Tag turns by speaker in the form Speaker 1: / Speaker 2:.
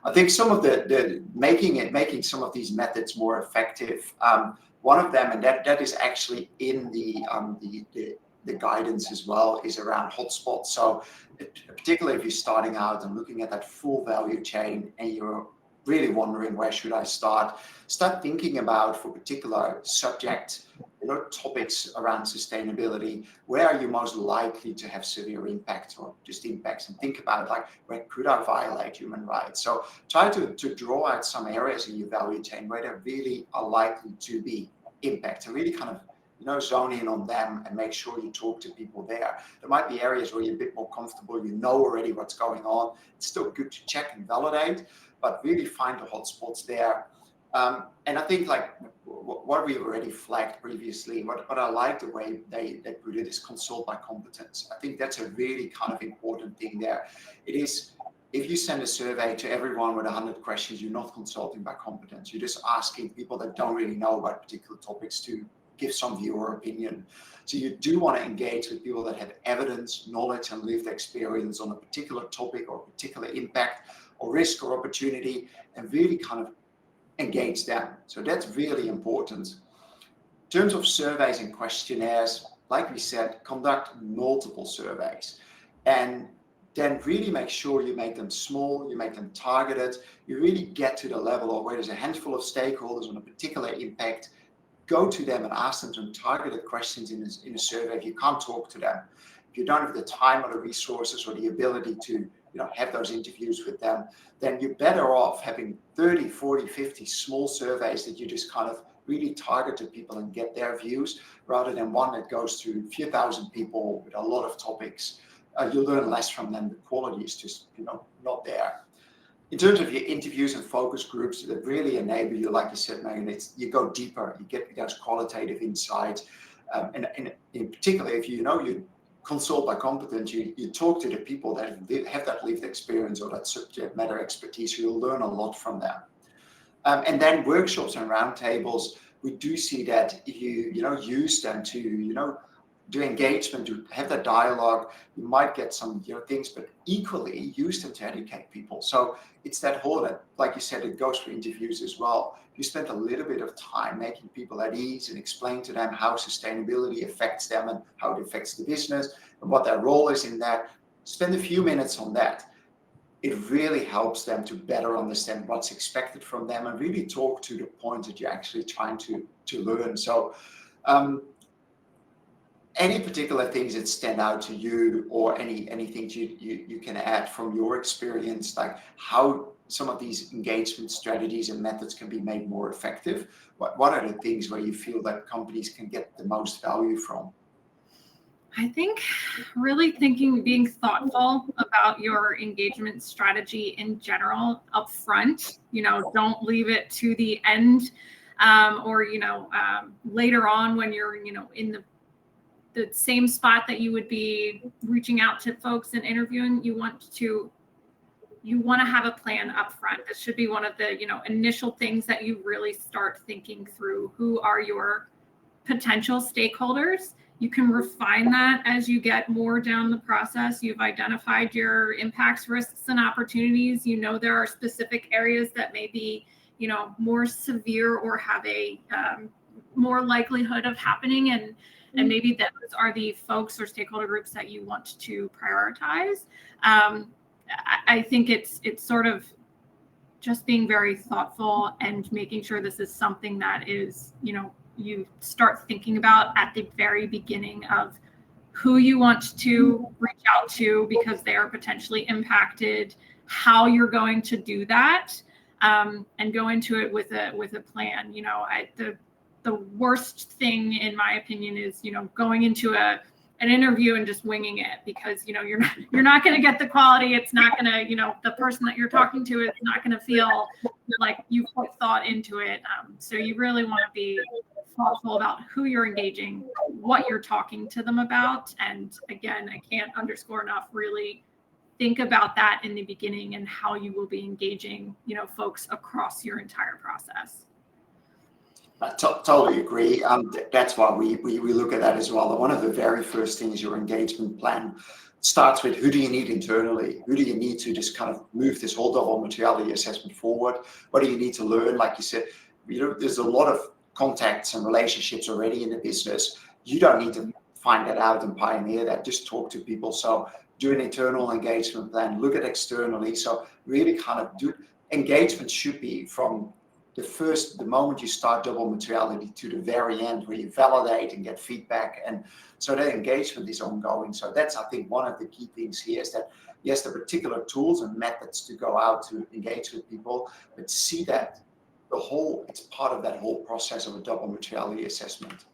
Speaker 1: I think some of the making some of these methods more effective. One of them, and that is actually in the guidance as well, is around hotspots. So particularly if you're starting out and looking at that full value chain and you're really wondering where should I start thinking about, for particular subject, topics around sustainability, where are you most likely to have severe impact or just impacts, and think about like, where could I violate human rights? So try to draw out some areas in your value chain where there really are likely to be impact, and really kind of zone in on them and make sure you talk to people there. There might be areas where you're a bit more comfortable, already what's going on. It's still good to check and validate, but really find the hotspots there. And I think like what we've already flagged previously, what I like the way they put it is consult by competence. I think that's a really kind of important thing there. It is, if you send a survey to everyone with 100 questions, you're not consulting by competence. You're just asking people that don't really know about particular topics to give some view or opinion. So you do want to engage with people that have evidence, knowledge, and lived experience on a particular topic or particular impact or risk or opportunity, and really kind of engage them. So that's really important. In terms of surveys and questionnaires, like we said, conduct multiple surveys, and then really make sure you make them small, you make them targeted, you really get to the level of where there's a handful of stakeholders on a particular impact. Go to them and ask them some targeted questions in a survey. If you can't talk to them, if you don't have the time or the resources or the ability to have those interviews with them, then you're better off having 30, 40, 50 small surveys that you just kind of really target to people and get their views, rather than one that goes to a few thousand people with a lot of topics. You'll learn less from them. The quality is just not there. In terms of your interviews and focus groups that really enable you, like you said, Megan, you go deeper, you get those qualitative insights. And in particular, if you consult by competence, you talk to the people that have that lived experience or that subject matter expertise, you'll learn a lot from them. And then workshops and roundtables, we do see that if you use them to do engagement, to have that dialogue, you might get some things, but equally use them to educate people. So it's that whole, like you said, it goes for interviews as well. You spend a little bit of time making people at ease and explain to them how sustainability affects them and how it affects the business and what their role is in that. Spend a few minutes on that. It really helps them to better understand what's expected from them and really talk to the point that you're actually trying to learn. So any particular things that stand out to you, or anything you can add from your experience, like how some of these engagement strategies and methods can be made more effective? What are the things where you feel that companies can get the most value from?
Speaker 2: I think really being thoughtful about your engagement strategy in general up front. Don't leave it to the end, or later on when you're in the same spot that you would be reaching out to folks and interviewing. You want to have a plan up front. This should be one of the initial things that you really start thinking through. Who are your potential stakeholders? You can refine that as you get more down the process. You've identified your impacts, risks, and opportunities. There are specific areas that may be more severe or have a more likelihood of happening, and maybe those are the folks or stakeholder groups that you want to prioritize. I think it's sort of just being very thoughtful and making sure this is something that is, you start thinking about at the very beginning of who you want to reach out to because they are potentially impacted, how you're going to do that, and go into it with a plan. The worst thing, in my opinion, is going into an interview and just winging it, because you're not going to get the quality. It's not going to the person that you're talking to is not going to feel like you put thought into it. So you really want to be thoughtful about who you're engaging, what you're talking to them about, and again, I can't underscore enough, really think about that in the beginning and how you will be engaging folks across your entire process.
Speaker 1: I totally agree. That's why we look at that as well. One of the very first things, your engagement plan starts with who do you need internally? Who do you need to just kind of move this whole double materiality assessment forward? What do you need to learn? Like you said, there's a lot of contacts and relationships already in the business. You don't need to find that out and pioneer that. Just talk to people. So do an internal engagement plan, look at externally. So really kind of do engagement should be from the moment you start double materiality to the very end, where you validate and get feedback. And so that engagement is ongoing. So that's, I think, one of the key things here is that, yes, the particular tools and methods to go out to engage with people, but see that it's part of that whole process of a double materiality assessment.